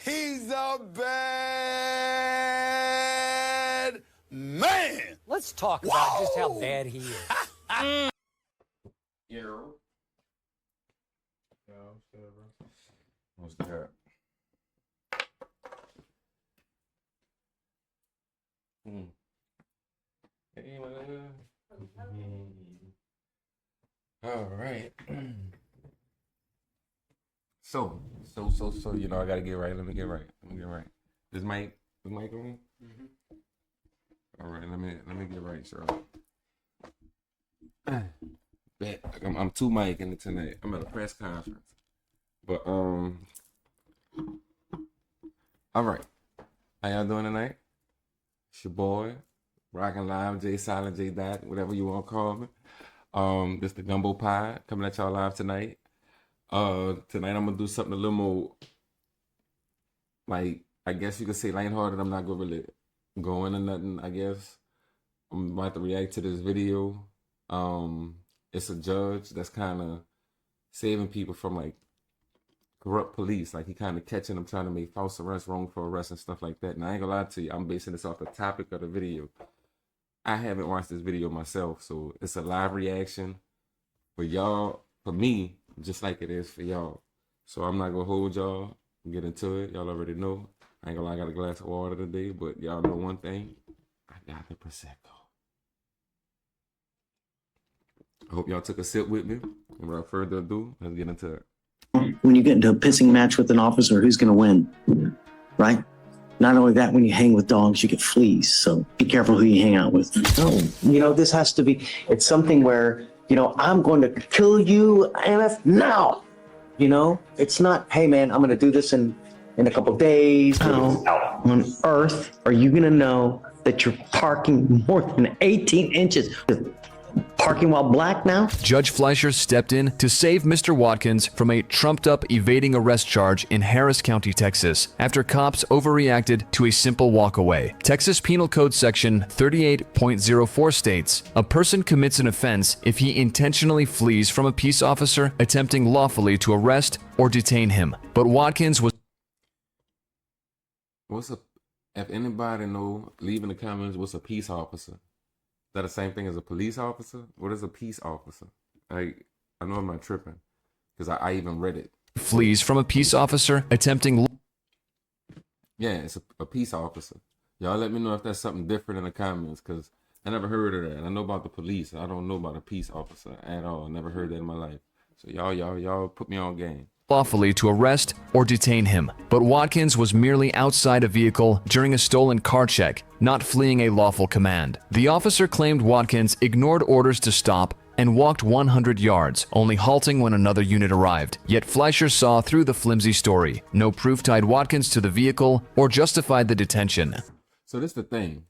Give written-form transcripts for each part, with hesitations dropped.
He's a bad man. Let's talk about just how bad he is. Yeah. What's that? Hey, all right. So, you know, I gotta get right. Let me get right. This mic on? Mm-hmm. All right, let me get right, Charlotte. Bet I'm too mic in it tonight. I'm at a press conference. But all right. How y'all doing tonight? It's your boy, Rockin' Live, J Silent, J Dot, whatever you want to call me. This the Gumbo Pie coming at y'all live tonight. Tonight I'm gonna do something a little more, like, I guess you could say lighthearted. I'm not gonna really go into nothing, I guess. I'm about to react to this video. It's a judge that's kind of saving people from, like, corrupt police. Like, he kind of catching them trying to make false arrests, wrongful arrests, and stuff like that. And I ain't gonna lie to you, I'm basing this off the topic of the video. I haven't watched this video myself, so it's a live reaction for y'all, for me, just like it is for y'all. So I'm not gonna hold y'all, get into it. Y'all already know. I ain't gonna lie, I got a glass of water today, but y'all know one thing, I got the Prosecco. I hope y'all took a sip with me. And without further ado, let's get into it. When you get into a pissing match with an officer, who's going to win, right? Not only that, when you hang with dogs, you get fleas. So be careful who you hang out with. No, you know, this has to be, it's something where, you know, I'm going to kill you, MF, now. You know, it's not, hey, man, I'm going to do this in a couple of days. How on earth are you going to know that you're parking more than 18 inches? Parking while black now? Judge Fleischer stepped in to save Mr. Watkins from a trumped-up evading arrest charge in Harris County, Texas, after cops overreacted to a simple walkaway. Texas Penal Code Section 38.04 states, a person commits an offense if he intentionally flees from a peace officer attempting lawfully to arrest or detain him. But Watkins was... If anybody know, leave in the comments, what's a peace officer? Is that the same thing as a police officer? What is a peace officer? I know I'm not tripping, because I even read it. Flees from a peace officer attempting... Yeah, it's a peace officer. Y'all let me know if that's something different in the comments, because I never heard of that. I know about the police. I don't know about a peace officer at all. I never heard that in my life. So y'all put me on game. Lawfully to arrest or detain him, but Watkins was merely outside a vehicle during a stolen car check, not fleeing a lawful command. The officer claimed Watkins ignored orders to stop and walked 100 yards, only halting when another unit arrived. Yet Fleischer saw through the flimsy story. No proof tied Watkins to the vehicle or justified the detention. So this is the thing.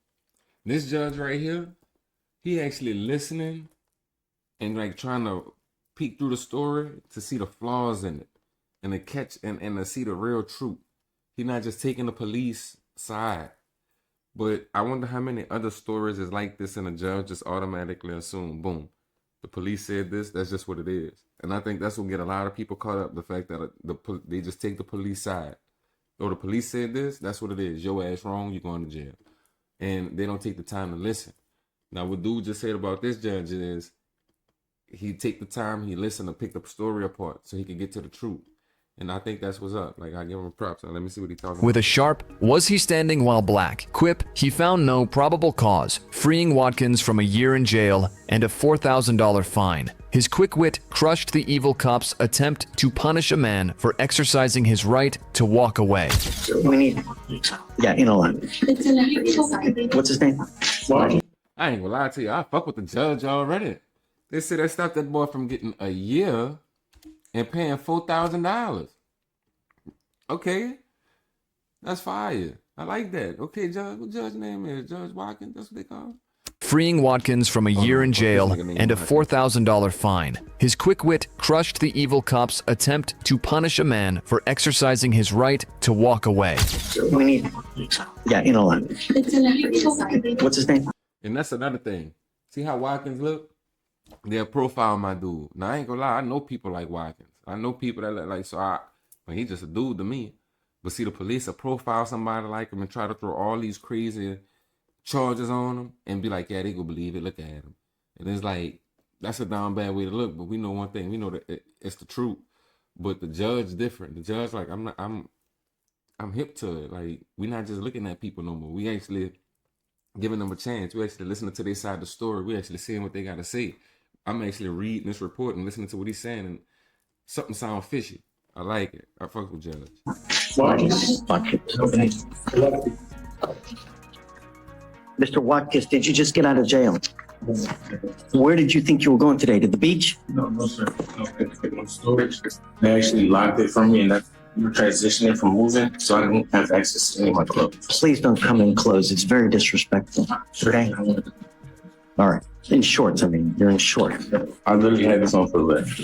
This judge right here, he actually listening and like trying to peek through the story to see the flaws in it. And to catch and to see the real truth. He's not just taking the police side. But I wonder how many other stories is like this and a judge just automatically assume, boom, the police said this, that's just what it is. And I think that's what get a lot of people caught up, the fact that they just take the police side. Or the police said this, that's what it is. Your ass wrong, you're going to jail. And they don't take the time to listen. Now what dude just said about this judge is he take the time, he listened to pick the story apart so he can get to the truth. And I think that's what's up. Like, I give him props. Now, let me see what he's talking about. With a sharp, was he standing while black? Quip, he found no probable cause, freeing Watkins from a year in jail and a $4,000 fine. His quick wit crushed the evil cop's attempt to punish a man for exercising his right to walk away. We need, yeah, in a line. What's his name? I ain't gonna lie to you. I fuck with the judge already. They said they stopped that boy from getting a year and paying $4,000. Okay, that's fire. I like that. Okay, Judge, what judge name is? Judge Watkins, that's what they call him? Freeing Watkins from a year in jail and a $4,000 fine. His quick wit crushed the evil cop's attempt to punish a man for exercising his right to walk away. We need, yeah, in a line. What's his name? And that's another thing. See how Watkins look? They'll profile my dude. Now, I ain't gonna lie, I know people like Watkins. I know people that look like, so he's just a dude to me. But see, the police will profile somebody like him and try to throw all these crazy charges on him and be like, yeah, they gonna believe it. Look at him. And it's like, that's a down bad way to look. But we know one thing. We know that it's the truth. But the judge different. The judge like, I'm hip to it. Like, we're not just looking at people no more. We actually giving them a chance. We actually listening to their side of the story. We actually seeing what they got to say. I'm actually reading this report and listening to what he's saying, and something sounds fishy. I like it. I fuck with Judge. Mr. Watkins, did you just get out of jail? Where did you think you were going today? To the beach? No, sir. No storage. They actually locked it from me, and that's transitioning from moving, so I don't have access to any of my clothes. Please don't come in clothes. It's very disrespectful. Okay? All right. In shorts, I mean. You're in shorts. I literally had this on for the left.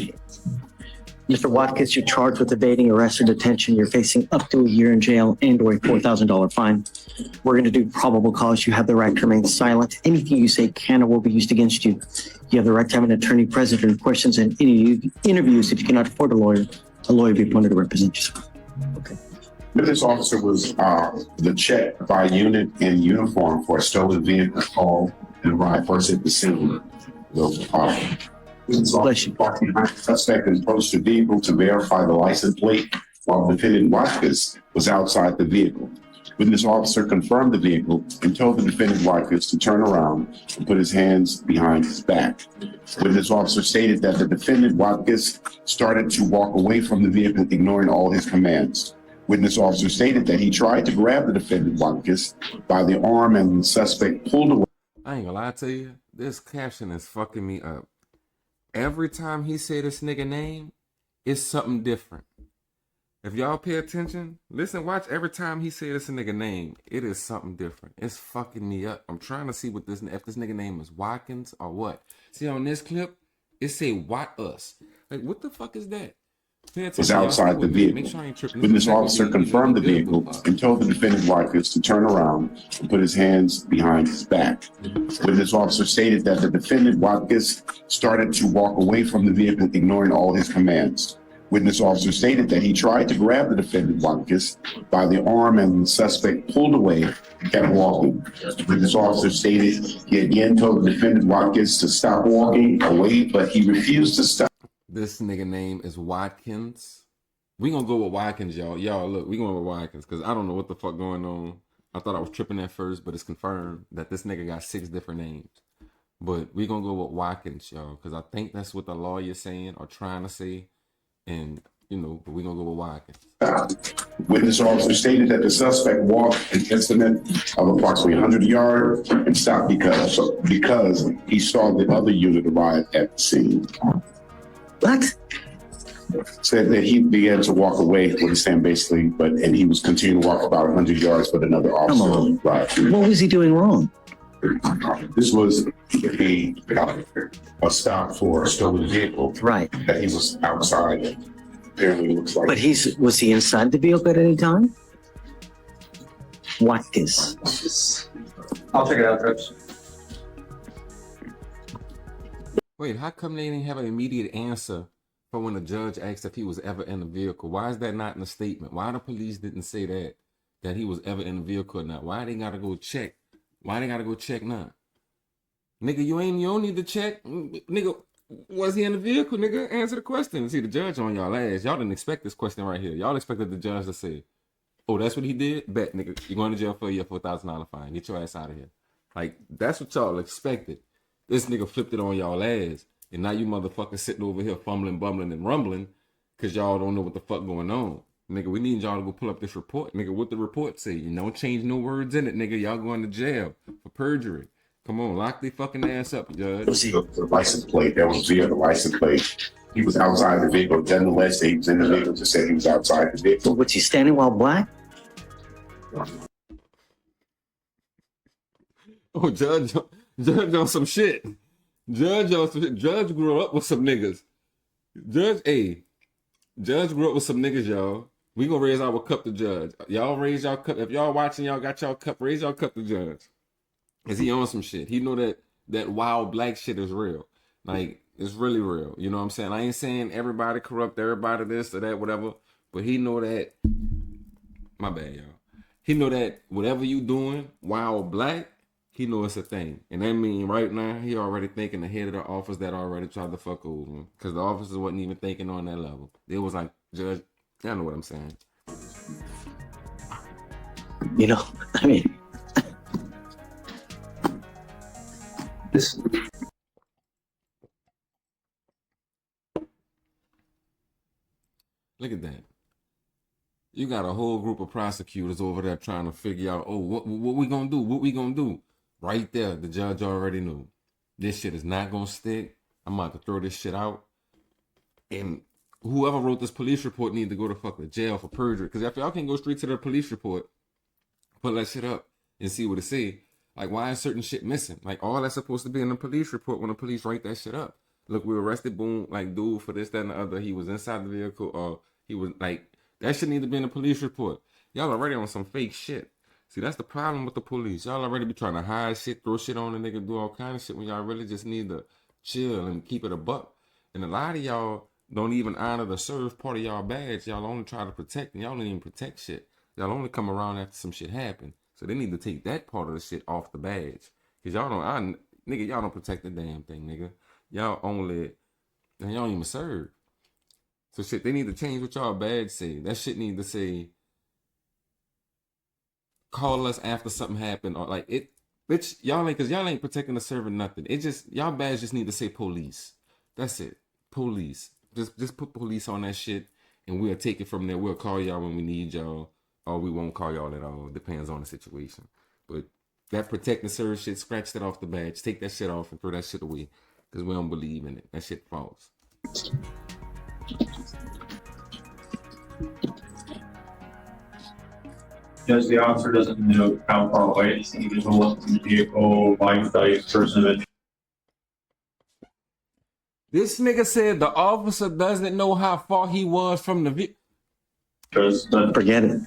Mr. Watkins, you're charged with evading arrest or detention. You're facing up to a year in jail and or a $4,000 fine. We're going to do probable cause. You have the right to remain silent. Anything you say can or will be used against you. You have the right to have an attorney present during questions and any interviews. If you cannot afford a lawyer will be appointed to represent you. Okay. This officer was the check by unit in uniform for a stolen vehicle call and arrived first at the scene. Bless you. Suspect approached the vehicle to verify the license plate while defendant Watkins was outside the vehicle. Witness officer confirmed the vehicle and told the defendant Watkins to turn around and put his hands behind his back. Witness officer stated that the defendant Watkins started to walk away from the vehicle, ignoring all his commands. Witness officer stated that he tried to grab the defendant Watkins by the arm and the suspect pulled away. I ain't gonna lie to you. This caption is fucking me up. Every time he say this nigga name, it's something different. If y'all pay attention, listen, watch every time he say this nigga name, it is something different. It's fucking me up. I'm trying to see if this nigga name is Watkins or what. See, on this clip, it say Wat us. Like, what the fuck is that? Was outside the vehicle. Witness officer confirmed the vehicle and told the defendant Watkins to turn around and put his hands behind his back. Witness officer stated that the defendant Watkins started to walk away from the vehicle, ignoring all his commands. Witness officer stated that he tried to grab the defendant Watkins by the arm and the suspect pulled away and kept walking. Witness officer stated he again told the defendant Watkins to stop walking away, but he refused to stop. This nigga name is Watkins. We gonna go with Watkins, y'all. Y'all, look, we going with Watkins because I don't know what the fuck going on. I thought I was tripping at first, but it's confirmed that this nigga got 6 different names. But we gonna go with Watkins, y'all, because I think that's what the lawyer's saying or trying to say. And, you know, but we gonna go with Watkins. Witness officer stated that the suspect walked an estimate of approximately 100 yards and stopped because he saw the other unit arrive at the scene. What? Said that he began to walk away with his hand basically, and he was continuing to walk about 100 yards, but another officer arrived. What was he doing wrong? This was a stop for a stolen vehicle. Right. That he was outside. Apparently, it looks like. But was he inside the vehicle at any time? Watkins. I'll check it out, Trips. Wait, how come they didn't have an immediate answer for when the judge asked if he was ever in the vehicle? Why is that not in the statement? Why the police didn't say that he was ever in the vehicle or not? Why they gotta go check? Why they gotta go check now? Nigga, you don't need to check. Nigga, was he in the vehicle? Nigga, answer the question. See, the judge on y'all ass. Y'all didn't expect this question right here. Y'all expected the judge to say, oh, that's what he did? Bet, nigga, you're going to jail for a year for $4,000 fine. Get your ass out of here. Like, that's what y'all expected. This nigga flipped it on y'all ass. And now you motherfuckers sitting over here fumbling, bumbling, and rumbling because y'all don't know what the fuck going on. Nigga, we need y'all to go pull up this report. Nigga, what the report say? You don't change no words in it, nigga. Y'all going to jail for perjury. Come on, lock the fucking ass up, judge. The license plate, that was via the license plate. He was outside the vehicle. Doesn't allege that he was in the vehicle, just said he was outside the vehicle. Was he standing while black? Oh, Judge on some shit. Judge grew up with some niggas. Judge grew up with some niggas, y'all. We gonna raise our cup to Judge. Y'all raise y'all cup. If y'all watching, y'all got y'all cup. Raise y'all cup to Judge. Cause he on some shit. He know that wild black shit is real. Like, it's really real. You know what I'm saying? I ain't saying everybody corrupt, everybody this or that, whatever. But he know that My bad, y'all. He know that whatever you doing, while black, he know it's a thing. And that mean right now, he already thinking ahead of the office that already tried to fuck over him. Because the officers wasn't even thinking on that level. They was like, Judge, y'all know what I'm saying. You know, I mean, this. Look at that. You got a whole group of prosecutors over there trying to figure out, oh, what we gonna do? What we gonna do? Right there, the judge already knew. This shit is not gonna stick. I'm about to throw this shit out. And whoever wrote this police report need to go to fucking jail for perjury. Because if y'all can go straight to the police report, pull that shit up and see what it say. Like, why is certain shit missing? Like, all that's supposed to be in the police report when the police write that shit up. Look, we arrested, boom, like, dude, for this, that, and the other. He was inside the vehicle, or he was, like, that shit need to be in the police report. Y'all already on some fake shit. See, that's the problem with the police. Y'all already be trying to hide shit, throw shit on the nigga, do all kind of shit when y'all really just need to chill and keep it a buck. And a lot of y'all don't even honor the serve part of y'all badge. Y'all only try to protect, and y'all don't even protect shit. Y'all only come around after some shit happen. So they need to take that part of the shit off the badge. Cause y'all don't protect the damn thing, nigga. Y'all don't even serve. So shit, they need to change what y'all badge say. That shit need to say, call us after something happened, or like it, bitch, cause y'all ain't protecting the server nothing. It just, y'all badge just need to say police. That's it. Police. Just put police on that shit and we'll take it from there. We'll call y'all when we need y'all, or we won't call y'all at all. Depends on the situation. But that protect and serve shit, scratch that off the badge. Take that shit off and throw that shit away. Because we don't believe in it. That shit false. Because the officer doesn't know how far away this individual was from the vehicle, life value, person of interest. This nigga said the officer doesn't know how far he was from the vehicle. Forget it.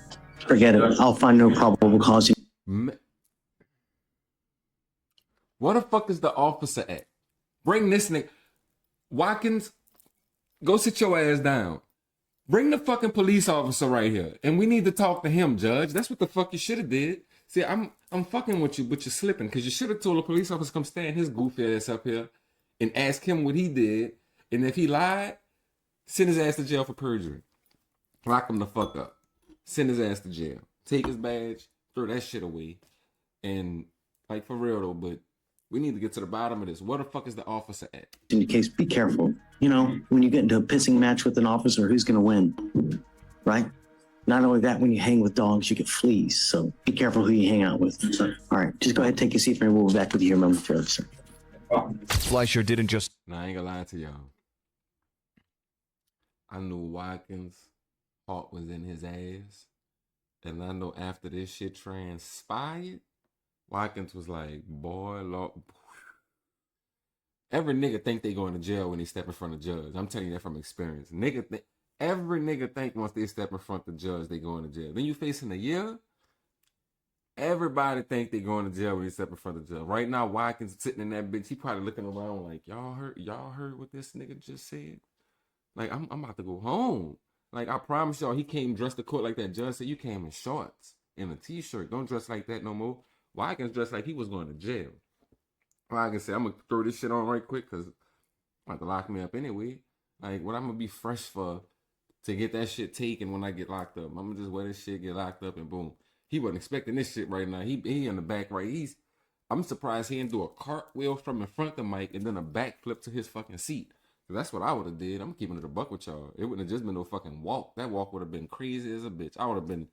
Forget it. I'll find no probable cause. Where the fuck is the officer at? Bring this nigga. Watkins, go sit your ass down. Bring the fucking police officer right here. And we need to talk to him, Judge. That's what the fuck you should have did. See, I'm fucking with you, but you're slipping. Because you should have told the police officer come stand his goofy ass up here and ask him what he did. And if he lied, send his ass to jail for perjury. Lock him the fuck up. Send his ass to jail. Take his badge. Throw that shit away. And, like, for real, though, but we need to get to the bottom of this. Where the fuck is the officer at? In your case, be careful. You know, when you get into a pissing match with an officer, who's going to win? Right? Not only that, when you hang with dogs, you get fleas. So be careful who you hang out with. All right, just go ahead and take a seat, and we'll be back with you here momentarily, sir. Fleischer didn't just... Now, I ain't gonna lie to y'all. I knew Watkins' heart was in his ass. And I know after this shit transpired, Watkins was like, boy, Lord. Every nigga think they going to jail when they step in front of the judge. I'm telling you that from experience. Every nigga think once they step in front of the judge, they going to jail. Then you facing a year, everybody think they going to jail when they step in front of the judge. Right now, Watkins sitting in that bitch, he probably looking around like, y'all heard what this nigga just said? Like, I'm about to go home. Like, I promise y'all, he came dressed to court like that judge said. You came in shorts and a t-shirt. Don't dress like that no more. Watkins dressed like he was going to jail. Watkins said, I'm going to throw this shit on right quick because I'm about to lock me up anyway. Like, what I'm going to be fresh for to get that shit taken when I get locked up? I'm going to just wear this shit, get locked up, and boom. He wasn't expecting this shit right now. He in the back right. I'm surprised he didn't do a cartwheel from in front of the mic and then a backflip to his fucking seat. That's what I would have did. I'm keeping it a buck with y'all. It wouldn't have just been no fucking walk. That walk would have been crazy as a bitch. I would have been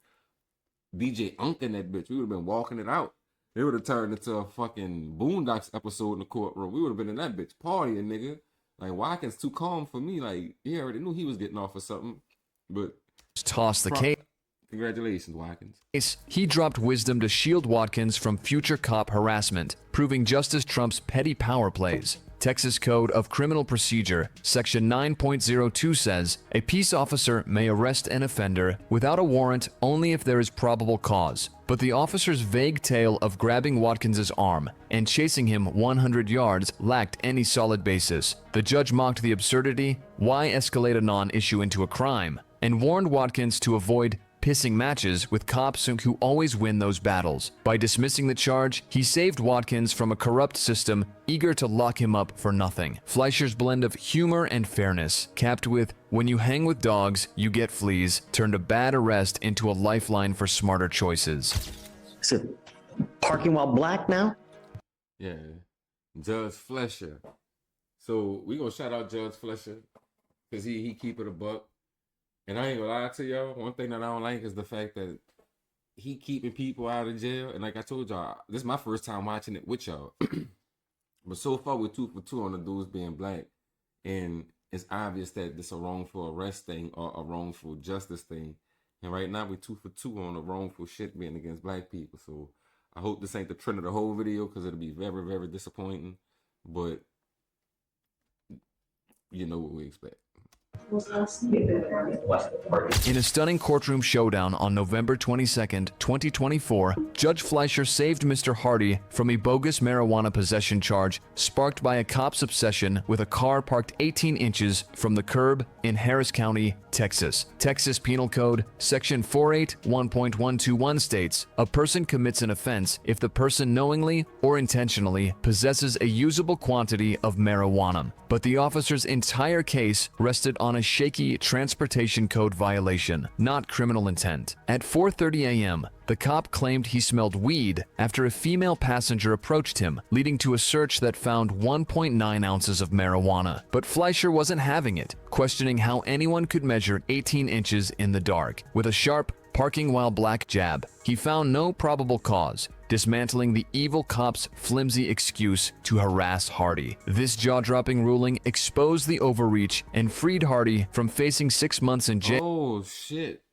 DJ Unking that bitch. We would have been walking it out. It would have turned into a fucking Boondocks episode in the courtroom. We would have been in that bitch partying, nigga. Like, Watkins too calm for me. Like, he already knew he was getting off for something. But toss the case. Congratulations, Watkins. He dropped wisdom to shield Watkins from future cop harassment, proving Justice Trump's petty power plays. Texas Code of Criminal Procedure, Section 9.02 says, a peace officer may arrest an offender without a warrant only if there is probable cause. But the officer's vague tale of grabbing Watkins's arm and chasing him 100 yards lacked any solid basis. The judge mocked the absurdity, why escalate a non-issue into a crime, and warned Watkins to avoid pissing matches with cops who always win those battles. By dismissing the charge, he saved Watkins from a corrupt system eager to lock him up for nothing. Fleischer's blend of humor and fairness, capped with "when you hang with dogs, you get fleas," turned a bad arrest into a lifeline for smarter choices. Is it parking while black now? Yeah, Judge Fleischer. So we gonna shout out Judge Fleischer because he keep it a buck. And I ain't gonna lie to y'all, one thing that I don't like is the fact that he keeping people out of jail. And like I told y'all, this is my first time watching it with y'all. But so far we're 2 for 2 on the dudes being black. And it's obvious that this is a wrongful arrest thing or a wrongful justice thing. And right now we're 2 for 2 on the wrongful shit being against black people. So I hope this ain't the trend of the whole video because it'll be very, very disappointing. But you know what we expect. In a stunning courtroom showdown on November 22nd, 2024, Judge Fleischer saved Mr. Hardy from a bogus marijuana possession charge sparked by a cop's obsession with a car parked 18 inches from the curb in Harris County, Texas. Texas Penal Code, Section 481.121 states, "A person commits an offense if the person knowingly or intentionally possesses a usable quantity of marijuana." But the officer's entire case rested on a shaky transportation code violation, not criminal intent. At 4:30 a.m., the cop claimed he smelled weed after a female passenger approached him, leading to a search that found 1.9 ounces of marijuana. But Fleischer wasn't having it, questioning how anyone could measure 18 inches in the dark. With a sharp parking while black jab, he found no probable cause, dismantling the evil cop's flimsy excuse to harass Hardy. This jaw-dropping ruling exposed the overreach and freed Hardy from facing 6 months in jail. Oh shit.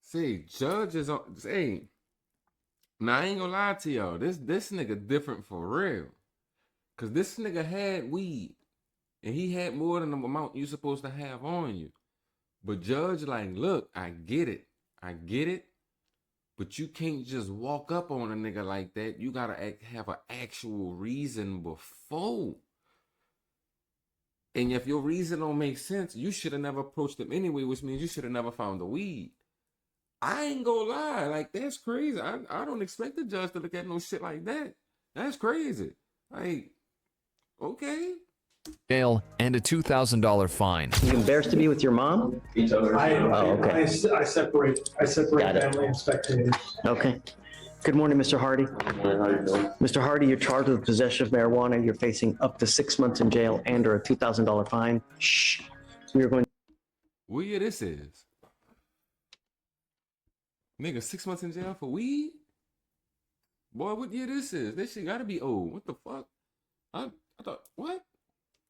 See, Judge is on. Hey, now I ain't gonna lie to y'all. This nigga different for real. Cause this nigga had weed. And he had more than the amount you supposed to have on you. But Judge like, look, I get it. But you can't just walk up on a nigga like that. You gotta have an actual reason before. And if your reason don't make sense, you should have never approached him anyway, which means you should have never found the weed. I ain't gonna lie, like that's crazy. I don't expect the judge to look at no shit like that. That's crazy. Like, okay. Jail and a $2,000 fine. You embarrassed to be with your mom? Okay. I separate Got it. family and spectators. Okay. Good morning, Mr. Hardy. Mr. Hardy, you're charged with possession of marijuana. You're facing up to 6 months in jail and or a $2,000 fine. Shh. We are going. What year this is? Nigga, 6 months in jail for weed? Boy, what year this is? This shit gotta be old. What the fuck? I thought, what?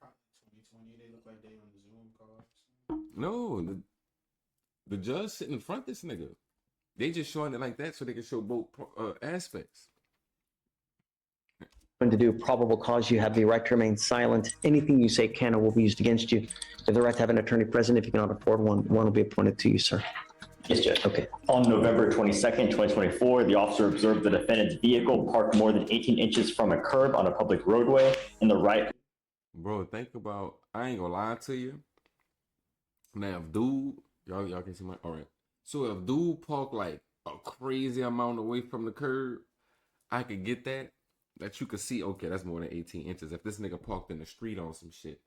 2020, they look like they on the Zoom call. No, the judge sitting in front of this nigga. They just showing it like that so they can show both aspects. Going to do probable cause. You have the right to remain silent. Anything you say can or will be used against you. You have the right to have an attorney present. If you cannot afford one will be appointed to you, sir. Yes, Judge. Okay. On November 22nd, 2024, the officer observed the defendant's vehicle parked more than 18 inches from a curb on a public roadway in the right. Bro, think about, I ain't gonna lie to you. Now, if dude, y'all can see my, all right. So if dude park like a crazy amount away from the curb, I could get that you could see, okay, that's more than 18 inches. If this nigga parked in the street on some shit.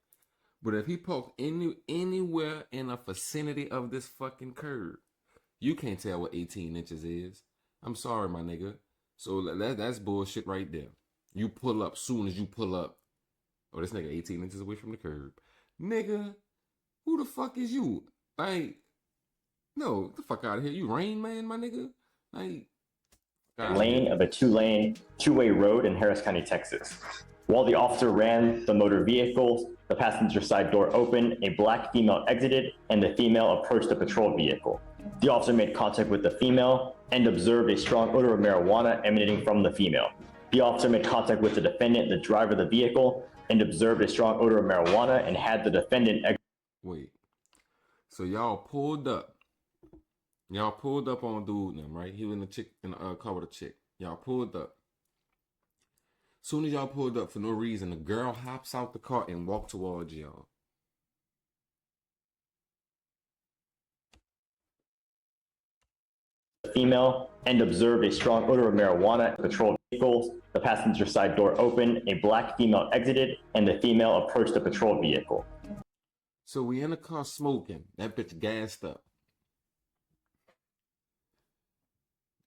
But if he parked anywhere in a vicinity of this fucking curb, you can't tell what 18 inches is. I'm sorry, my nigga. So that's bullshit right there. You pull up, soon as you pull up, oh, this nigga 18 inches away from the curb. Nigga, who the fuck is you? Like, no, get the fuck out of here. You Rain Man, my nigga? Like, lane of a two-way road in Harris County, Texas. While the officer ran the motor vehicle, the passenger side door opened, a black female exited, and the female approached the patrol vehicle. The officer made contact with the female and observed a strong odor of marijuana emanating from the female. The officer made contact with the defendant, the driver of the vehicle, and observed a strong odor of marijuana and had the defendant exit. Wait. So y'all pulled up. Y'all pulled up on dude and them, right? He was in the car with a chick. Y'all pulled up. Soon as y'all pulled up for no reason, the girl hops out the car and walks towards y'all. female and observed a strong odor of marijuana in the patrol vehicle. The passenger side door opened, a black female exited, and the female approached the patrol vehicle. So we in the car smoking. That bitch gassed up.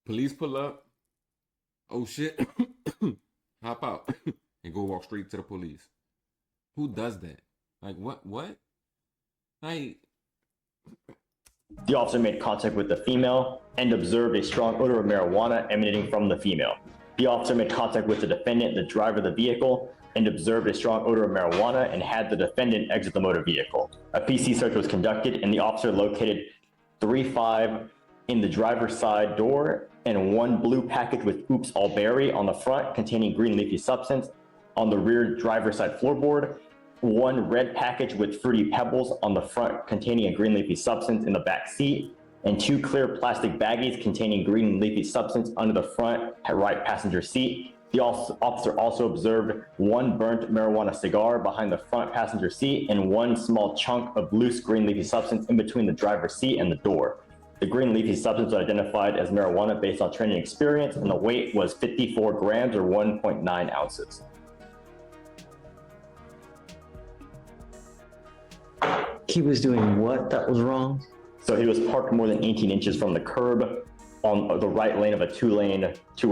Police pull up. Oh shit. Hop out and go walk straight to the police. Who does that? Like what? Like The officer made contact with the female and observed a strong odor of marijuana emanating from the female. The officer made contact with the defendant, the driver of the vehicle, and observed a strong odor of marijuana and had the defendant exit the motor vehicle. A PC search was conducted and the officer located 3.5 in the driver's side door and one blue package with Oops All Berry on the front containing green leafy substance on the rear driver's side floorboard, one red package with Fruity Pebbles on the front containing a green leafy substance in the back seat, and two clear plastic baggies containing green leafy substance under the front right passenger seat. The officer also observed one burnt marijuana cigar behind the front passenger seat and one small chunk of loose green leafy substance in between the driver's seat and the door. The green leafy substance was identified as marijuana based on training experience, and the weight was 54 grams or 1.9 ounces. He was doing what that was wrong? So he was parked more than 18 inches from the curb on the right lane of a two-way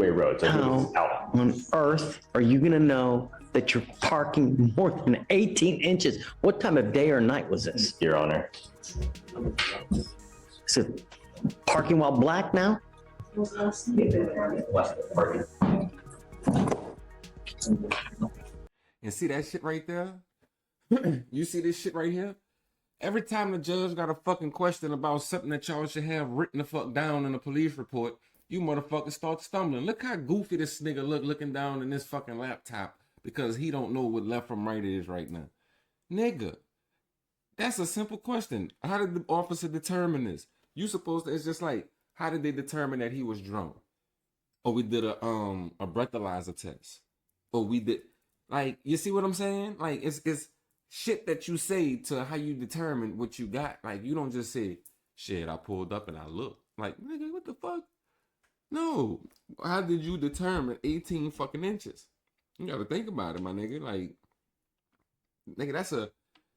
road. So he was out. On earth are you going to know that you're parking more than 18 inches? What time of day or night was this? Your Honor. Is it parking while black now? and see that shit right there? You see this shit right here? Every time the judge got a fucking question about something that y'all should have written the fuck down in a police report, you motherfuckers start stumbling. Look how goofy this nigga looking down in this fucking laptop because he don't know what left from right is right now. Nigga, that's a simple question. How did the officer determine this? You supposed to, it's just like, how did they determine that he was drunk? Or we did a breathalyzer test. Or we did, like, you see what I'm saying? Like, it's shit that you say to how you determine what you got. Like, you don't just say, shit, I pulled up and I looked. Like, nigga, what the fuck? No. How did you determine 18 fucking inches? You gotta think about it, my nigga. Like, nigga,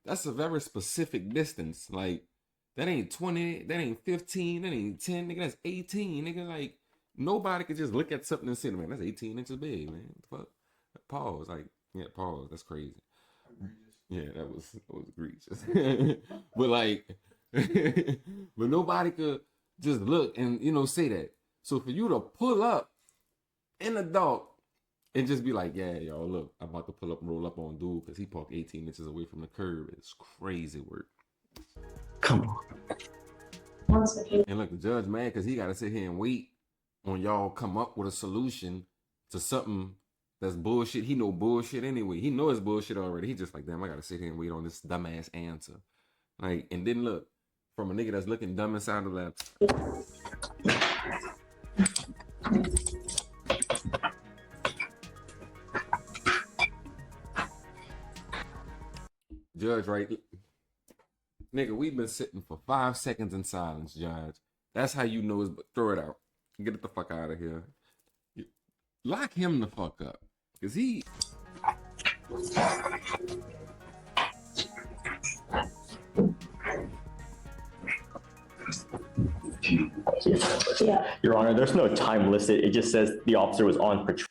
that's a very specific distance. Like, that ain't 20, that ain't 15, that ain't 10, nigga, that's 18, nigga. Like, nobody could just look at something and say, man, that's 18 inches big, man. What the fuck? Pause. Like, yeah, pause. That's crazy. Yeah, that was egregious. But like, but nobody could just look and, you know, say that. So for you to pull up in the dark and just be like, yeah, y'all, look, I'm about to pull up and roll up on dude because he parked 18 inches away from the curb. It's crazy work. Come on. And look, the judge mad because he got to sit here and wait on y'all come up with a solution to something that's bullshit. He know bullshit anyway. He know it's bullshit already. He just like, damn, I got to sit here and wait on this dumbass answer. Like, and then look, from a nigga that's looking dumb inside the laptop. Judge, right? Nigga, we've been sitting for 5 seconds in silence, Judge. That's how you know it's, throw it out. Get it the fuck out of here. Lock him the fuck up. Cause he... Your Honor, there's no time listed. It just says the officer was on patrol.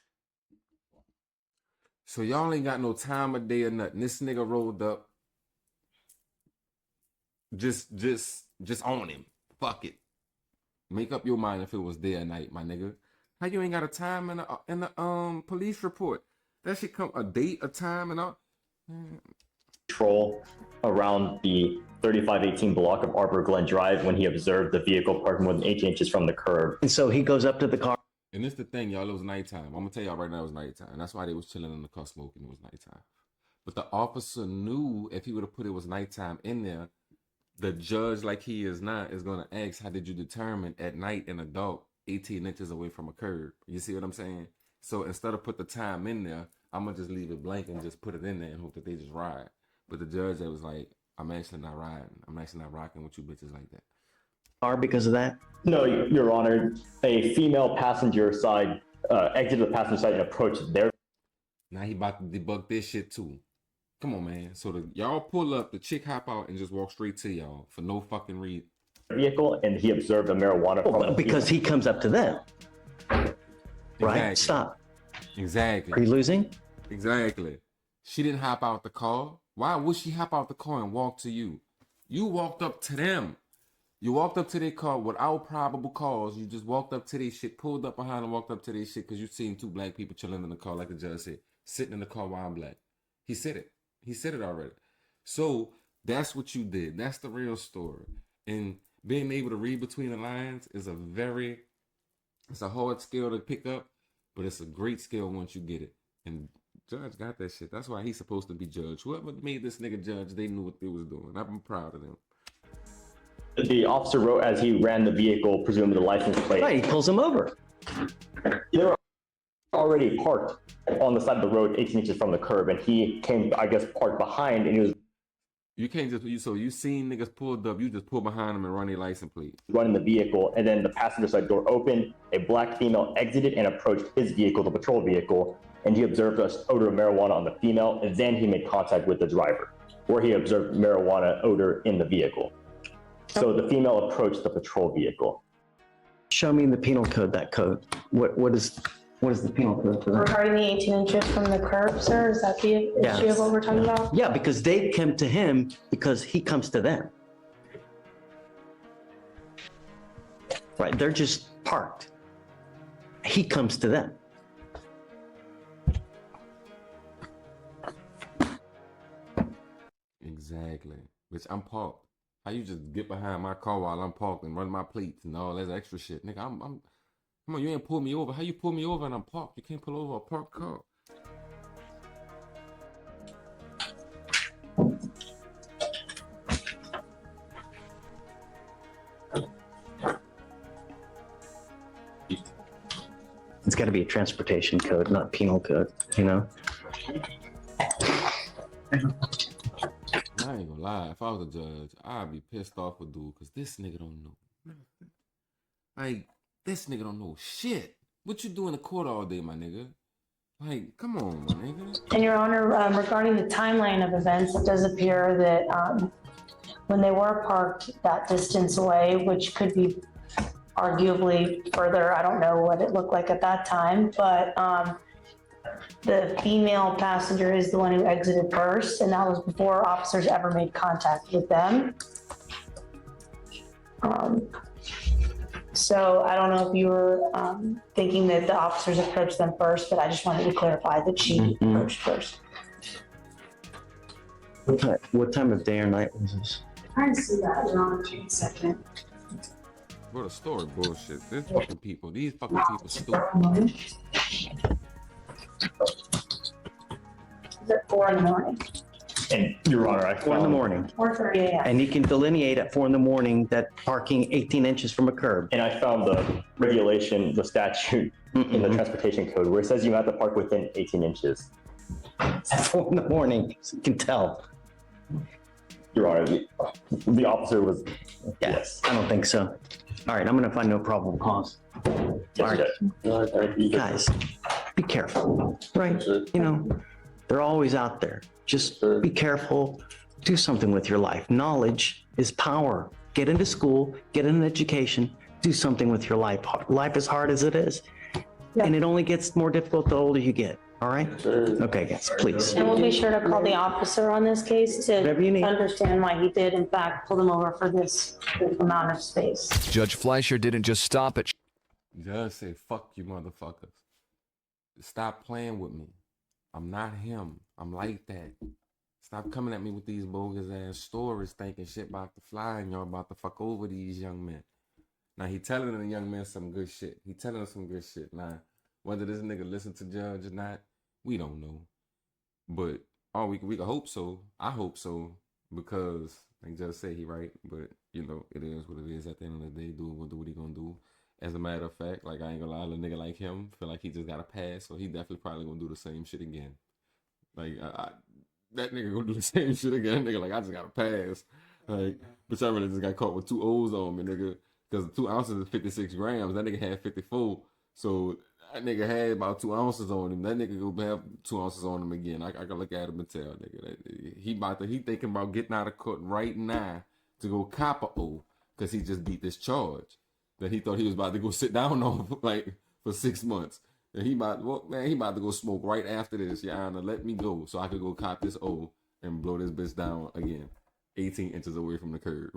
So y'all ain't got no time of day or nothing. This nigga rolled up. Just on him. Fuck it. Make up your mind if it was day or night, my nigga. How you ain't got a time in the police report? That should come a date, a time, and all. Patrol around the 3518 block of Arbor Glen Drive when he observed the vehicle parked more than 18 inches from the curb. And so he goes up to the car. And it's the thing, y'all, it was nighttime. I'm gonna tell y'all right now it was nighttime. That's why they was chilling in the car smoking. It was nighttime. But the officer knew if he would have put it was nighttime in there, the judge, like he is now, is gonna ask, how did you determine at night in a dark 18 inches away from a curb? You see what I'm saying? So instead of put the time in there, I'm gonna just leave it blank and just put it in there and hope that they just ride. But the judge that was like, I'm actually not riding. I'm actually not rocking with you bitches like that. car because of that? No, Your Honor. A female passenger side exited the passenger side and approached their. Now he about to debunk this shit too. Come on, man. So y'all pull up, the chick hop out and just walk straight to y'all for no fucking reason. Vehicle, and he observed the marijuana from because he comes up to them. Right? Exactly. Stop. Exactly. Are you losing? Exactly. She didn't hop out the car. Why would she hop out the car and walk to you? You walked up to them. You walked up to their car without probable cause. You just walked up to their shit, pulled up behind and walked up to their shit because you seen two black people chilling in the car, like the judge said, sitting in the car while I'm black. He said it. He said it already. So that's what you did. That's the real story. And being able to read between the lines is it's a hard skill to pick up, but it's a great skill once you get it. And Judge got that shit. That's why he's supposed to be judge. Whoever made this nigga judge, they knew what they was doing. I'm proud of them. The officer wrote as he ran the vehicle, presumably the license plate. Right, he pulls him over. They were already parked on the side of the road 18 inches from the curb, and he came, I guess, parked behind, and he was. You can't just, so you seen niggas pulled up, you just pull behind them and run their license plate. Running the vehicle, and then the passenger side door opened, a black female exited and approached his vehicle, the patrol vehicle, and he observed an odor of marijuana on the female, and then he made contact with the driver, where he observed marijuana odor in the vehicle. So the female approached the patrol vehicle. Show me in the penal code that code. What is the penal code for that? Regarding the 18 inches from the curb, sir, is that the issue of what we're talking about? Yeah, because they come to him because he comes to them. Right, they're just parked. He comes to them. Exactly. Bitch, I'm parked. How you just get behind my car while I'm parked and run my plates and all that extra shit? Nigga, I'm come on, you ain't pull me over. How you pull me over and I'm parked? You can't pull over a parked car. It's got to be a transportation code, not penal code, you know? I ain't gonna lie, if I was a judge, I'd be pissed off with dude, cause this nigga don't know. Like, this nigga don't know shit. What you do in the court all day, my nigga? Like, come on, my nigga. And Your Honor, regarding the timeline of events, it does appear that when they were parked that distance away, which could be arguably further, I don't know what it looked like at that time, but the female passenger is the one who exited first, and that was before officers ever made contact with them. So I don't know if you were thinking that the officers approached them first, but I just wanted to clarify that she approached first. What time of day or night was this? Trying to see that, Your Honor, in a second. Bro, the story bullshit. These fucking people stupid. Is it 4 in the morning? And Your Honor, I 4 in the morning. 4:30 a.m. And you can delineate at 4 in the morning that parking 18 inches from a curb. And I found the regulation, the statute in the transportation code where it says you have to park within 18 inches. At 4 in the morning, so you can tell. Your Honor, the officer was. Yes, I don't think so. All right, I'm going to find no probable cause. Yes, All right. Guys, be careful, right? You know, they're always out there. Just be careful. Do something with your life. Knowledge is power. Get into school, get an education, do something with your life. Life is hard as it is. Yeah. And it only gets more difficult the older you get. All right? Okay, guys, please. And we'll be sure to call the officer on this case to Whatever you need. understand why he did, in fact, pull them over for this amount of space. Judge Fleischer didn't just stop at Judge say, fuck you motherfuckers. Stop playing with me. I'm not him. I'm like that. Stop coming at me with these bogus ass stories thinking shit about to fly and y'all about to fuck over these young men. Now he telling the young men some good shit. He telling us some good shit. Now, whether this nigga listen to Judge or not, we don't know. But we can hope so. I hope so. Because like Judge said, he right. But you know, it is what it is at the end of the day. Do what he gonna do. As a matter of fact, like I ain't gonna lie, a little nigga like him feel like he just got a pass, so he definitely probably gonna do the same shit again. Like that nigga gonna do the same shit again. Nigga like I just got a pass. Like bitch, I really just got caught with 2 O's on me, nigga. because 2 ounces is 56 grams. That nigga had 54. So that nigga had about 2 ounces on him. That nigga go have 2 ounces on him again. I can look at him and tell nigga that he thinking about getting out of court right now to go cop a O because he just beat this charge that he thought he was about to go sit down on like for 6 months. And he about to go smoke right after this. Your Honor, let me go so I could go cop this O and blow this bitch down again, 18 inches away from the curb.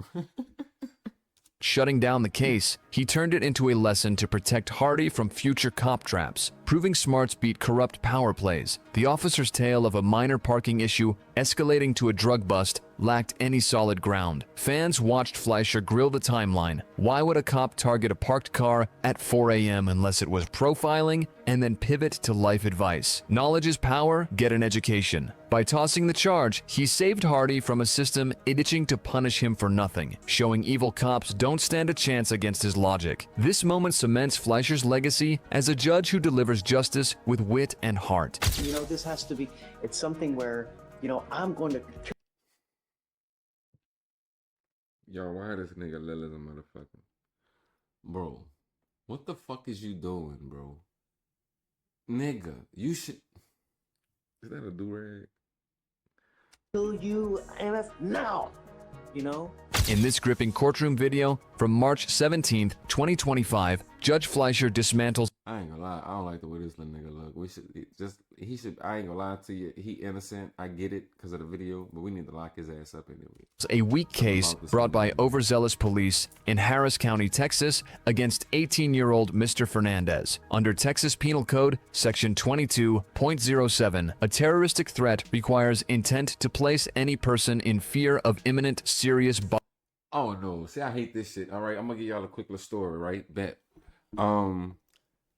Shutting down the case, he turned it into a lesson to protect Hardy from future cop traps, proving smarts beat corrupt power plays. The officer's tale of a minor parking issue escalating to a drug bust lacked any solid ground. Fans watched Fleischer grill the timeline. Why would a cop target a parked car at 4 a.m. unless it was profiling, and then pivot to life advice? Knowledge is power, get an education. By tossing the charge, he saved Hardy from a system itching to punish him for nothing, showing evil cops don't stand a chance against his logic. This moment cements Fleischer's legacy as a judge who delivers justice with wit and heart. You know, this has to be, it's something where, you know, I'm going to. Yo, why this nigga Lil is a motherfucker? Bro, what the fuck is you doing, bro? Nigga, you should... Is that a do-rag? Kill you, MF, now! You know? In this gripping courtroom video from March 17th, 2025, Judge Fleischer dismantles... I ain't gonna lie, I don't like the way this little nigga look. I ain't gonna lie to you, he innocent. I get it because of the video, but we need to lock his ass up anyway. A weak case brought by overzealous police in Harris County, Texas, against 18-year-old Mr. Fernandez. Under Texas Penal Code, Section 22.07, a terroristic threat requires intent to place any person in fear of imminent serious... Oh no, see, I hate this shit. All right, I'm gonna give y'all a quick little story, right? Bet.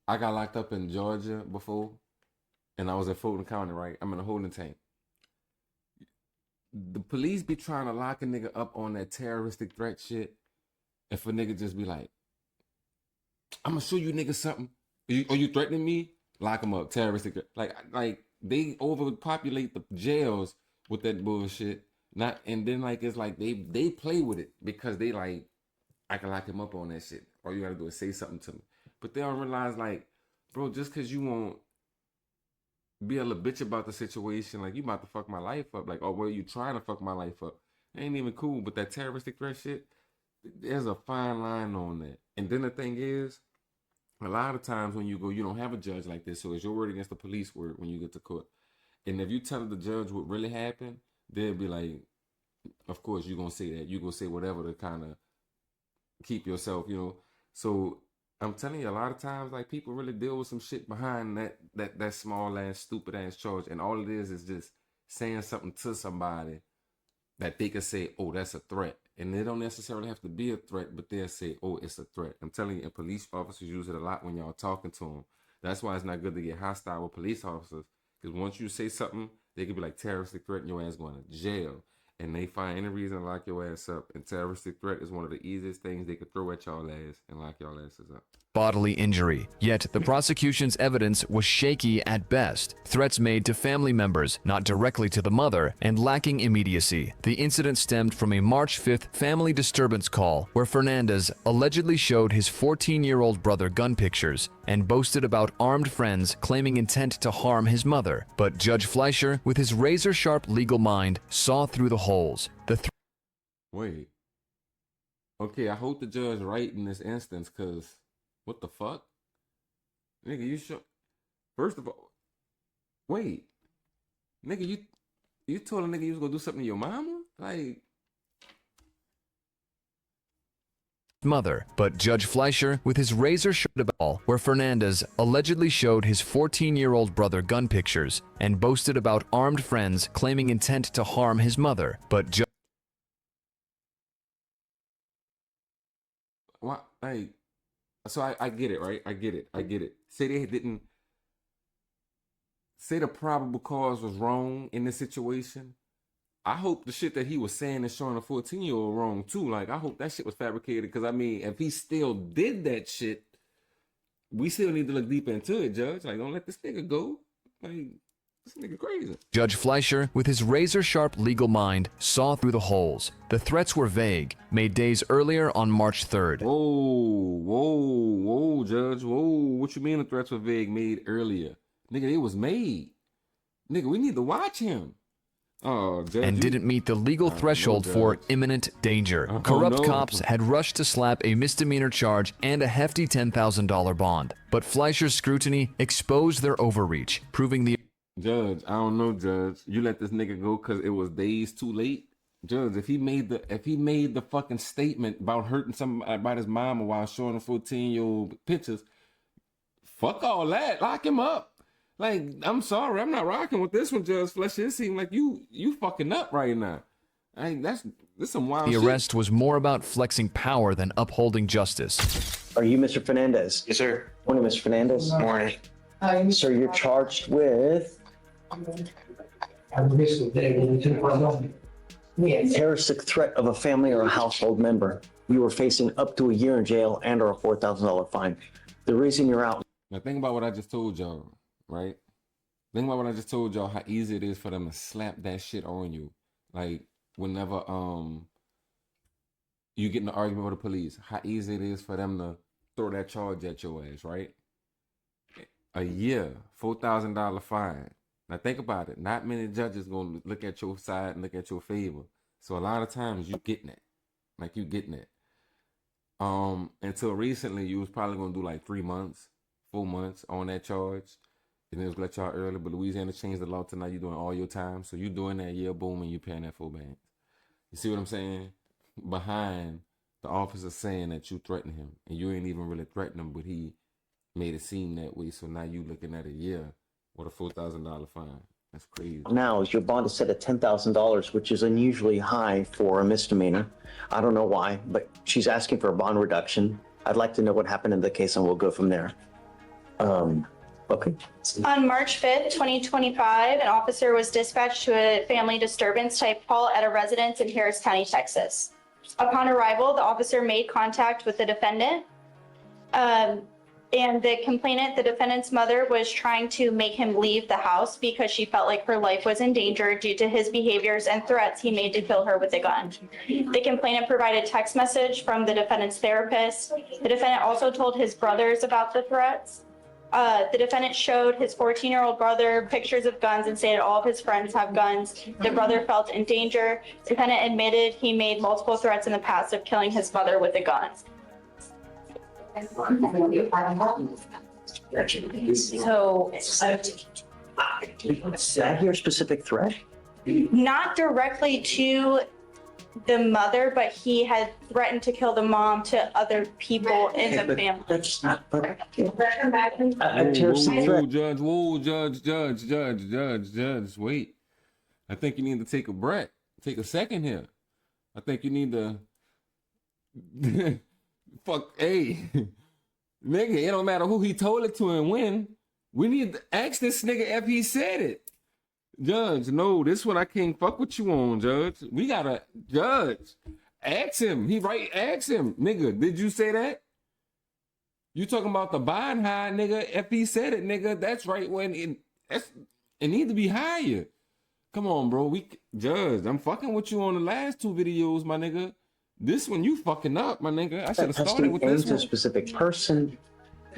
I got locked up in Georgia before, and I was in Fulton County, right? I'm in a holding tank. The police be trying to lock a nigga up on that terroristic threat shit. If a nigga just be like, I'm gonna show you niggas something. Are you threatening me? Lock him up, terroristic threat. Like they overpopulate the jails with that bullshit. And then like it's like they play with it because they like, I can lock him up on that shit. All you gotta do is say something to me. But they don't realize, like, bro, just because you won't be a little bitch about the situation, like, you about to fuck my life up. Like, oh, well, you trying to fuck my life up. It ain't even cool. But that terroristic threat shit, there's a fine line on that. And then the thing is, a lot of times when you go, you don't have a judge like this. So it's your word against the police word when you get to court. And if you tell the judge what really happened, they'll be like, of course, you're going to say that. You're going to say whatever to kind of keep yourself, you know. So I'm telling you, a lot of times, like, people really deal with some shit behind that small ass, stupid ass charge, and all it is just saying something to somebody that they could say, oh, that's a threat, and they don't necessarily have to be a threat, but they'll say, oh, it's a threat. I'm telling you, and police officers use it a lot when y'all talking to them. That's why it's not good to get hostile with police officers, because once you say something, they could be like terroristic threat, and your ass going to jail. And they find any reason to lock your ass up. And terroristic threat is one of the easiest things they could throw at y'all ass and lock y'all asses up. Bodily injury. Yet the prosecution's evidence was shaky at best. Threats made to family members, not directly to the mother, and lacking immediacy. The incident stemmed from a March 5th family disturbance call where Fernandez allegedly showed his 14-year-old brother gun pictures and boasted about armed friends claiming intent to harm his mother. But Judge Fleischer, with his razor-sharp legal mind, saw through the holes. Wait. Okay, I hope the judge right in this instance, because what the fuck? Nigga, you should... First of all... Wait. Nigga, you told a nigga you was gonna do something to your mama? Like... Mother, but Judge Fleischer, with his razor-sharp ball, where Fernandez allegedly showed his 14-year-old brother gun pictures and boasted about armed friends claiming intent to harm his mother. But What? Like... So I get it, right? I get it. Say they didn't... Say the probable cause was wrong in this situation. I hope the shit that he was saying and showing a 14-year-old wrong too. Like, I hope that shit was fabricated. Because, I mean, if he still did that shit, we still need to look deeper into it, Judge. Like, don't let this nigga go. Like, This nigga crazy. Judge Fleischer, with his razor-sharp legal mind, saw through the holes. The threats were vague, made days earlier on March 3rd. Whoa, Judge. Whoa, what you mean the threats were vague, made earlier? Nigga, it was made. Nigga, we need to watch him. Oh, Judge, And didn't meet the legal threshold for imminent danger. Corrupt cops had rushed to slap a misdemeanor charge and a hefty $10,000 bond. But Fleischer's scrutiny exposed their overreach, proving the... Judge, I don't know, Judge. You let this nigga go because it was days too late? Judge, if he made the fucking statement about hurting somebody about his mama while showing him 14-year-old pictures, fuck all that. Lock him up. Like, I'm sorry, I'm not rocking with this one, Judge Fletcher. It seems like you fucking up right now. This some wild shit. The arrest was more about flexing power than upholding justice. Are you Mr. Fernandez? Yes, sir. Morning, Mr. Fernandez. Morning. Sir, you're charged with terroristic threat of a family or a household member. You are facing up to a year in jail and or a $4,000 fine. The reason you're out. Now think about what I just told y'all, right? Think about what I just told y'all, how easy it is for them to slap that shit on you. Like, whenever you get in an argument with the police, how easy it is for them to throw that charge at your ass, right? A year, $4,000 fine. Now think about it. Not many judges gonna look at your side and look at your favor. So a lot of times you getting it. Like you getting it. Until recently you was probably gonna do like 3 months, 4 months on that charge. And it was let y'all early, but Louisiana changed the law to now you doing all your time. So you doing that year, boom, and you paying that 4 bands. You see what I'm saying? Behind the officer saying that you threatened him. And you ain't even really threatened him, but he made it seem that way. So now you looking at a year with a $4,000 fine. That's crazy. Now, your bond is set at $10,000, which is unusually high for a misdemeanor. I don't know why, but she's asking for a bond reduction. I'd like to know what happened in the case, and we'll go from there. Okay. On March 5th, 2025, an officer was dispatched to a family disturbance type call at a residence in Harris County, Texas. Upon arrival, the officer made contact with the defendant. And the complainant, the defendant's mother, was trying to make him leave the house because she felt like her life was in danger due to his behaviors and threats he made to kill her with a gun. The complainant provided text message from the defendant's therapist. The defendant also told his brothers about the threats. The defendant showed his 14-year-old brother pictures of guns and stated all of his friends have guns. The brother felt in danger. The defendant admitted he made multiple threats in the past of killing his mother with a gun. So, Did I hear a specific threat? not directly to the mother, but he had threatened to kill the mom to other people in the family. That's not, but a Whoa, terroristic threat. Judge, Judge, wait. I think you need to take a breath. Take a second here. I think you need to hey. Nigga, it don't matter who he told it to and when. We need to ask this nigga if he said it. Judge, no, this one I can't fuck with you on, Judge. We gotta, Judge, ask him. Ask him. Nigga, did you say that? You talking about the bond high, nigga. If he said it, nigga, that's right when it need to be higher. Come on, bro. Judge, I'm fucking with you on the last 2 videos, my nigga. This one you fucking up, my nigga. I should have started with this one. A specific person.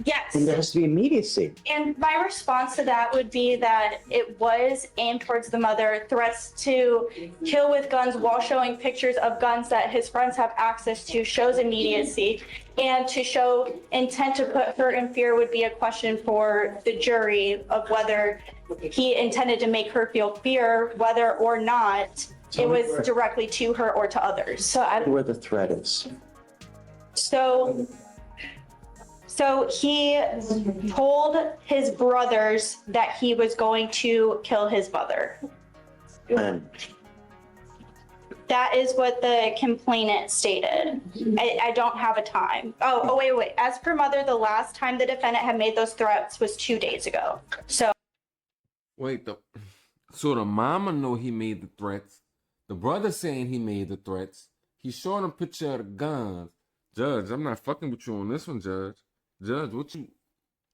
Yes. And there has to be immediacy. And my response to that would be that it was aimed towards the mother, threats to kill with guns while showing pictures of guns that his friends have access to shows immediacy. And to show intent to put her in fear would be a question for the jury of whether he intended to make her feel fear, whether or not it was directly to her or to others. So where the threat is. So he told his brothers that he was going to kill his mother. And That is what the complainant stated. I don't have a time. Oh, wait. As per mother, the last time the defendant had made those threats was 2 days ago. So. Wait, so the mama know he made the threats. The brother saying he made the threats. He's showing a picture of the guns. Judge, I'm not fucking with you on this one, Judge. Judge, what you?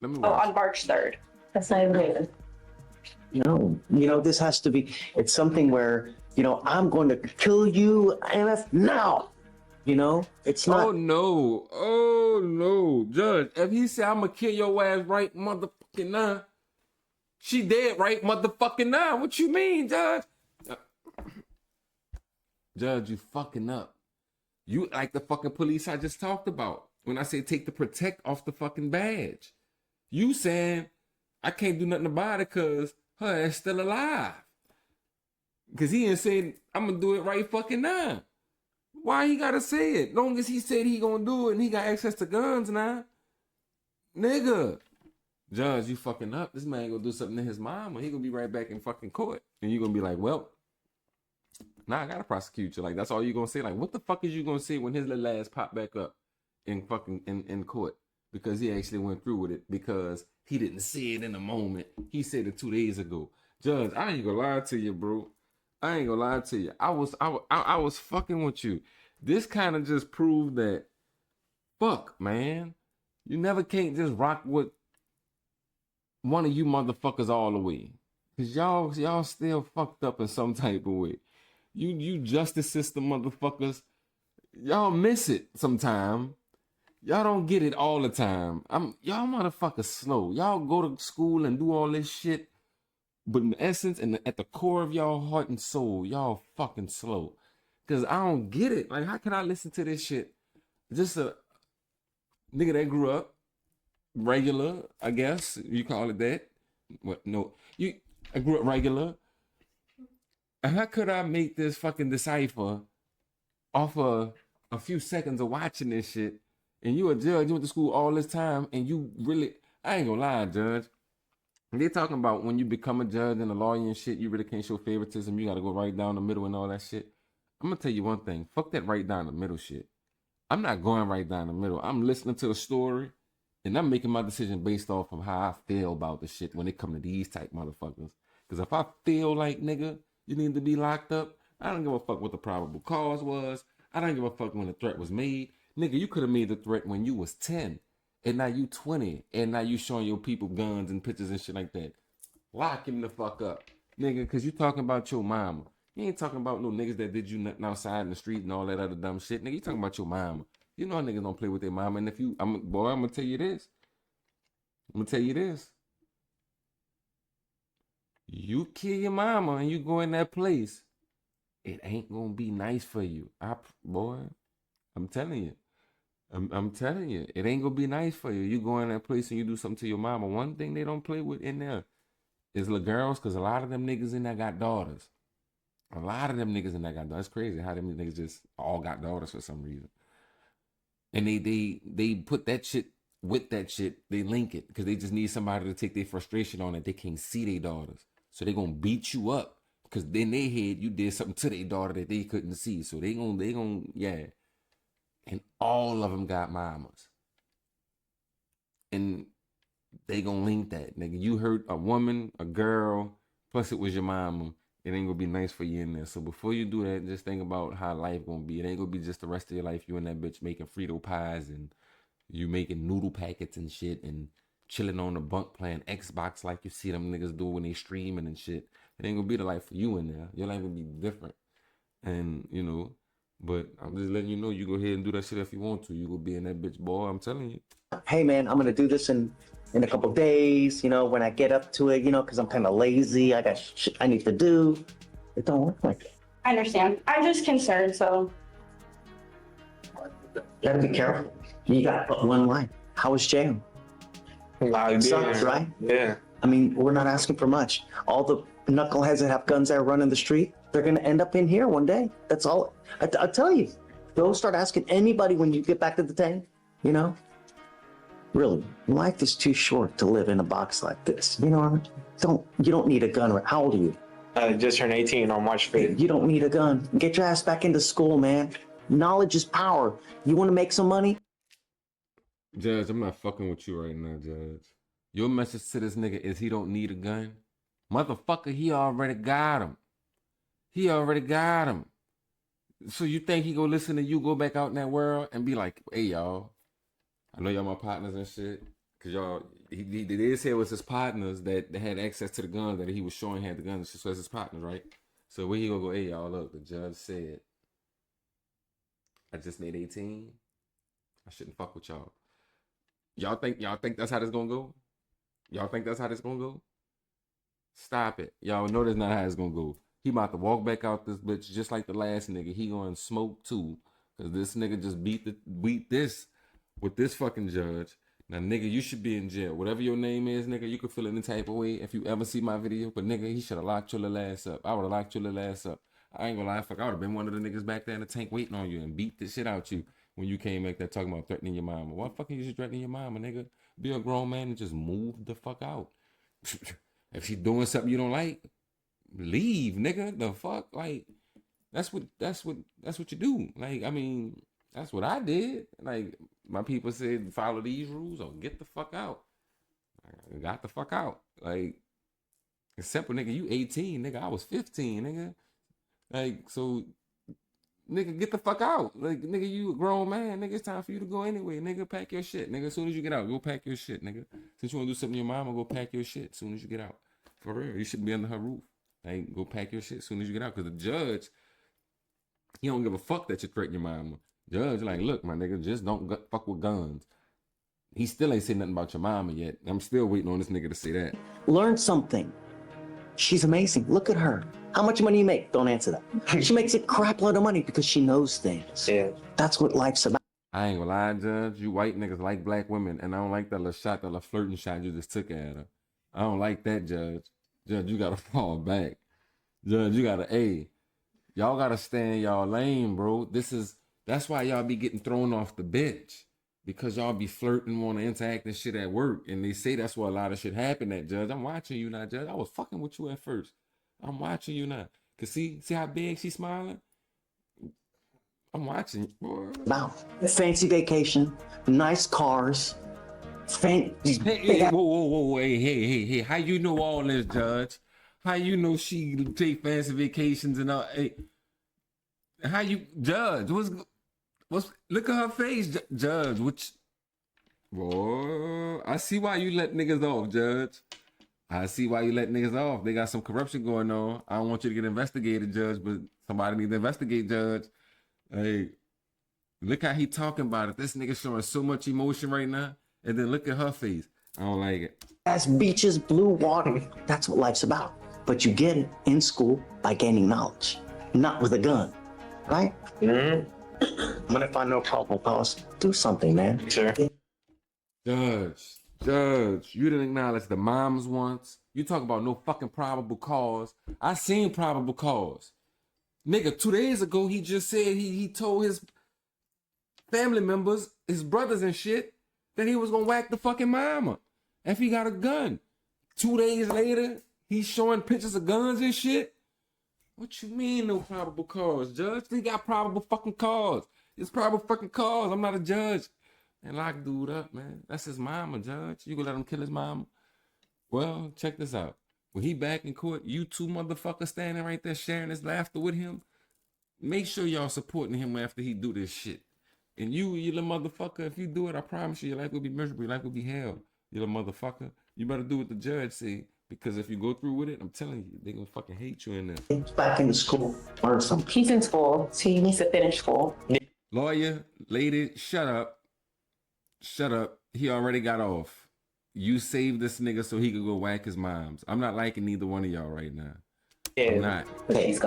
Let me watch. On March 3rd. That's not even No, this has to be, it's something where, I'm going to kill you, MF, now. It's not. Oh no, Judge. If he said I'm gonna kill your ass right motherfucking now, she dead right motherfucking now. What you mean, Judge? Judge, you fucking up. You like the fucking police I just talked about when I say take the protect off the fucking badge. You saying I can't do nothing about it because her ass still alive. Because he ain't saying I'm gonna do it right fucking now. Why he gotta say it? Long as he said he gonna do it and he got access to guns now. Nigga. Judge, you fucking up. This man gonna do something to his mom and he gonna be right back in fucking court. And you gonna be like, well, now I gotta prosecute you. Like, that's all you gonna say. Like, what the fuck is you gonna say when his little ass pop back up in fucking in court? Because he actually went through with it because he didn't say it in the moment. He said it 2 days ago. Judge, I ain't gonna lie to you, bro. I ain't gonna lie to you. I was fucking with you. This kind of just proved that, fuck, man. You never can't just rock with one of you motherfuckers all the way. Cause y'all still fucked up in some type of way. You justice system motherfuckers, y'all miss it sometime. Y'all don't get it all the time. Y'all motherfuckers slow. Y'all go to school and do all this shit. But in essence and at the core of y'all heart and soul, y'all fucking slow. Cause I don't get it. Like, how can I listen to this shit? Just a nigga that grew up regular, I guess you call it that. What? No, I grew up regular. And how could I make this fucking decipher off of a few seconds of watching this shit? And you a judge, you went to school all this time, and you really, I ain't gonna lie, Judge. They talking about when you become a judge and a lawyer and shit, you really can't show favoritism. You gotta go right down the middle and all that shit. I'm gonna tell you one thing. Fuck that right down the middle shit. I'm not going right down the middle. I'm listening to a story, and I'm making my decision based off of how I feel about the shit when it come to these type motherfuckers. Because if I feel like, nigga, you need to be locked up, I don't give a fuck what the probable cause was. I don't give a fuck when the threat was made. Nigga, you could have made the threat when you was 10. And now you 20. And now you showing your people guns and pictures and shit like that. Lock him the fuck up. Nigga, because you talking about your mama. You ain't talking about no niggas that did you nothing outside in the street and all that other dumb shit. Nigga, you talking about your mama. You know niggas don't play with their mama. And if you, I'm gonna tell you this. You kill your mama and you go in that place, it ain't gonna be nice for you. Boy, I'm telling you. I'm telling you, it ain't gonna be nice for you. You go in that place and you do something to your mama. One thing they don't play with in there is little girls, because a lot of them niggas in there got daughters. It's crazy how them niggas just all got daughters for some reason. And they put that shit with that shit. They link it because they just need somebody to take their frustration on it. They can't see their daughters. So they gonna beat you up because in their head you did something to their daughter that they couldn't see. So they gonna yeah. And all of them got mamas. And they gonna link that. Nigga, you hurt a woman, a girl, plus it was your mama. It ain't gonna be nice for you in there. So before you do that, just think about how life gonna be. It ain't gonna be just the rest of your life. You and that bitch making Frito pies and you making noodle packets and shit and chilling on the bunk playing Xbox like you see them niggas do when they streaming and shit. It ain't gonna be the life for you in there. Your life gonna be different. And, but I'm just letting you know, you go ahead and do that shit if you want to. You go be in that bitch, boy. I'm telling you. Hey, man, I'm going to do this in a couple days, when I get up to it, because I'm kind of lazy. I got shit I need to do. It don't work like that. I understand. I'm just concerned, so. Gotta be careful. You got but one life. How was jail? Sucks, right? Yeah. I mean, we're not asking for much. All the knuckleheads that have guns that run in the street, they're going to end up in here one day. That's all. I tell you, don't start asking anybody when you get back to the tank, Really, life is too short to live in a box like this. You don't need a gun. How old are you? I just turned 18 on March 5th. You don't need a gun. Get your ass back into school, man. Knowledge is power. You want to make some money? Judge, I'm not fucking with you right now, Judge. Your message to this nigga is he don't need a gun? Motherfucker, he already got him. So you think he gonna listen to you go back out in that world and be like, hey, y'all, I know y'all my partners and shit, because y'all He did say it was his partners that had access to the guns that he was showing had the guns. So it's his partners, right? So where he gonna go? Hey y'all, look, the judge said I just made 18. I shouldn't fuck with y'all. Y'all think that's how this gonna go? Y'all think that's how this gonna go? Stop it. Y'all know that's not how it's gonna go. He about to walk back out this bitch just like the last nigga. He gonna smoke too. Cause this nigga just beat this with this fucking judge. Now nigga, you should be in jail. Whatever your name is, nigga, you can feel any type of way if you ever see my video. But nigga, he should have locked your little ass up. I would have locked your little ass up. I ain't gonna lie, fuck, I would have been one of the niggas back there in the tank waiting on you and beat the shit out you when you came back there talking about threatening your mama. Why fucking you just threatening your mama, nigga? Be a grown man and just move the fuck out. If she's doing something you don't like, leave, nigga. The fuck, like that's what you do. Like, I mean, that's what I did. Like my people said, follow these rules or get the fuck out. I got the fuck out. Like, except for nigga, you 18, nigga. I was 15, nigga. Like, so, nigga, get the fuck out. Like, nigga, you a grown man, nigga. It's time for you to go anyway, nigga. Pack your shit, nigga. As soon as you get out, go pack your shit, nigga. Since you want to do something to your mama, go pack your shit as soon as you get out. For real, you shouldn't be under her roof. Like, go pack your shit as soon as you get out. Because the judge, he don't give a fuck that you threaten your mama. Judge, like, look, my nigga, just don't fuck with guns. He still ain't say nothing about your mama yet. I'm still waiting on this nigga to say that. Learn something. She's amazing. Look at her. How much money you make? Don't answer that. She makes a crap load of money because she knows things. Yeah. That's what life's about. I ain't gonna lie, Judge. You white niggas like black women, and I don't like that little shot, that little flirting shot you just took at her. I don't like that, Judge. Judge, you gotta fall back. Judge, you gotta, y'all gotta stay in y'all lane, bro. That's why y'all be getting thrown off the bench. Because y'all be flirting, want to interact and shit at work. And they say that's where a lot of shit happen at, Judge. I'm watching you now, Judge. I was fucking with you at first. I'm watching you now. Cause see how big she's smiling? I'm watching you. About fancy vacation, nice cars, Hey, whoa, hey. How you know all this, Judge? How you know she take fancy vacations and all? Hey, how you, Judge? What's look at her face, Judge? Boy, I see why you let niggas off, Judge. I see why you let niggas off. They got some corruption going on. I don't want you to get investigated, Judge, but somebody needs to investigate, Judge. Hey, look how he talking about it. This nigga showing so much emotion right now. And then look at her face. I don't like it. As beaches, blue water. That's what life's about. But you get it in school by gaining knowledge, not with a gun, right? Mm-hmm. What if I know probable cause? Do something, man. Sure. Judge, you didn't acknowledge the moms once. You talk about no fucking probable cause. I seen probable cause. Nigga, 2 days ago, he just said he told his family members, his brothers and shit, that he was gonna whack the fucking mama if he got a gun. 2 days later, he's showing pictures of guns and shit. What you mean no probable cause, Judge? He got probable fucking cause. It's probable fucking cause. I'm not a judge. And lock dude up, man. That's his mama, Judge. You gonna let him kill his mama? Well, check this out. When he back in court, you two motherfuckers standing right there sharing his laughter with him. Make sure y'all supporting him after he do this shit. And you little motherfucker, if you do it, I promise you, your life will be miserable. Your life will be hell. You little motherfucker. You better do what the judge say. Because if you go through with it, I'm telling you, they gonna fucking hate you in there. Back into school, learn something. He's in school, so he needs to finish school. Lawyer, lady, shut up. Shut up. He already got off. You saved this nigga so he could go whack his moms. I'm not liking neither one of y'all right now. Yeah. I'm not. Okay, you're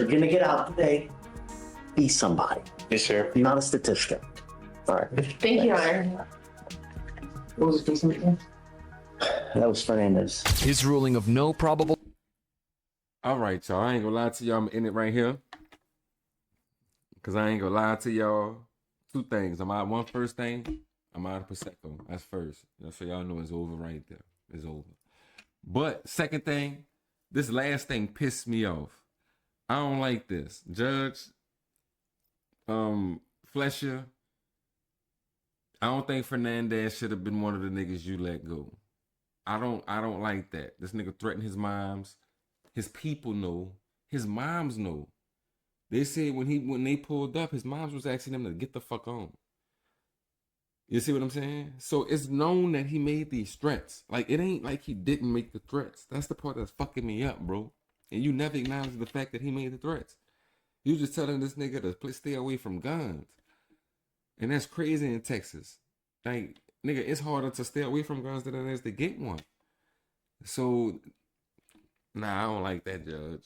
gonna get out today. Be somebody. Yes, sir. You're not a statistic. All right. Thank you, Your Honor. What was it again? That was Fernandez. His ruling of no probable. All right, y'all. I ain't gonna lie to y'all. I'm in it right here. Because I ain't gonna lie to y'all. Two things. One first thing. I'm out of Prosecco. That's first. So y'all know it's over right there. It's over. But second thing, this last thing pissed me off. I don't like this. Judge Fletcher, I don't think Fernandez should have been one of the niggas you let go. I don't like that. This nigga threatened his moms. His people know. His moms know. They said when they pulled up, his moms was asking him to get the fuck on. You see what I'm saying? So it's known that he made these threats. Like, it ain't like he didn't make the threats. That's the part that's fucking me up, bro. And you never acknowledge the fact that he made the threats. You just telling this nigga to stay away from guns. And that's crazy in Texas. Like, nigga, it's harder to stay away from guns than it is to get one. So, nah, I don't like that, Judge.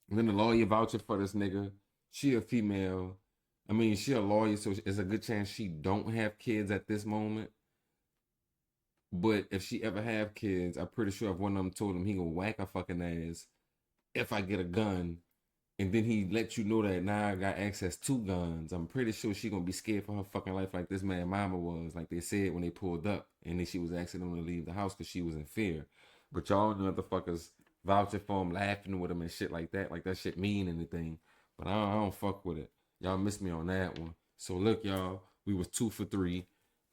And then the lawyer vouching for this nigga. She a female. I mean, she a lawyer, so it's a good chance she don't have kids at this moment. But if she ever have kids, I'm pretty sure if one of them told him he gonna whack a fucking ass if I get a gun, and then he let you know that now I got access to guns, I'm pretty sure she gonna be scared for her fucking life like this man mama was, like they said when they pulled up, and then she was asking them to leave the house because she was in fear. But y'all motherfuckers vouching for him, laughing with him and shit like that shit mean anything. But I don't fuck with it. Y'all missed me on that one. So look, y'all, we was 2 for 3.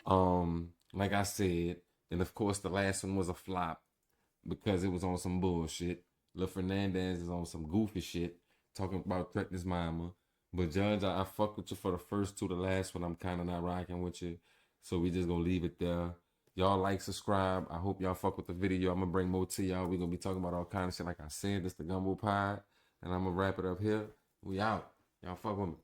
Like I said, and of course the last one was a flop because it was on some bullshit. Lil Fernandez is on some goofy shit, talking about threatening his mama. But Judge, I fuck with you for the first two. The last one, I'm kind of not rocking with you. So we just gonna leave it there. Y'all like, subscribe. I hope y'all fuck with the video. I'm gonna bring more to y'all. We gonna be talking about all kind of shit. Like I said, this the Gumbo Pod. And I'm gonna wrap it up here. We out. Y'all fuck with me.